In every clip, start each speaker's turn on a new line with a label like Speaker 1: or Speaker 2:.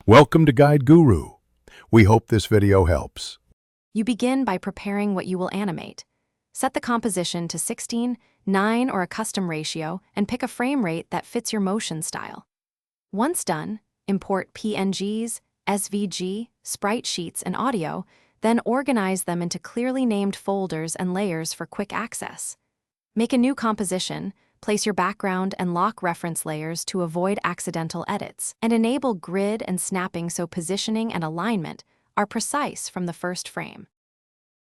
Speaker 1: Welcome to Guide Guru. We hope this video helps.
Speaker 2: You begin by preparing what you will animate. Set the composition to 16:9 or a custom ratio and pick a frame rate that fits your motion style. Once done, import PNGs, SVG, sprite sheets, and audio, then organize them into clearly named folders and layers for quick access. Make a new composition, place your background and lock reference layers to avoid accidental edits, and enable grid and snapping so positioning and alignment are precise from the first frame.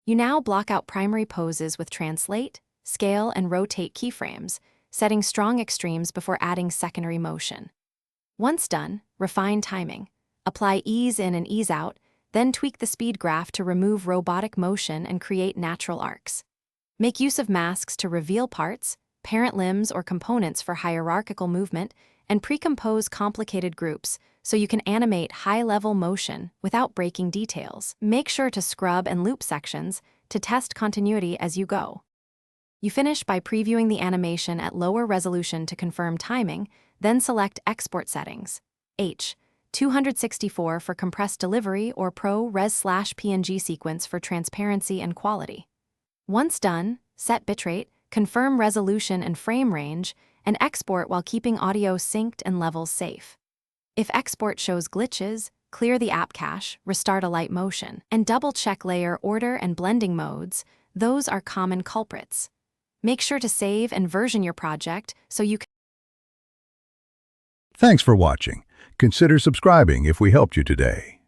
Speaker 2: You now block out primary poses with translate, scale, and rotate keyframes, setting strong extremes before adding secondary motion. Once done, refine timing. Apply ease in and ease out, then tweak the speed graph to remove robotic motion and create natural arcs. Make use of masks to reveal parts, parent limbs or components for hierarchical movement, and pre-compose complicated groups so you can animate high-level motion without breaking details. Make sure to scrub and loop sections to test continuity as you go. You finish by previewing the animation at lower resolution to confirm timing, then select Export Settings, H.264 for compressed delivery or ProRes/PNG sequence for transparency and quality. Once done, set bitrate, confirm resolution and frame range, and export while keeping audio synced and levels safe. If export shows glitches, clear the app cache, restart Alight motion, and double-check layer order and blending modes. Those are common culprits. Make sure to save and version your project so you can.
Speaker 1: Thanks for watching. Consider subscribing if we helped you today.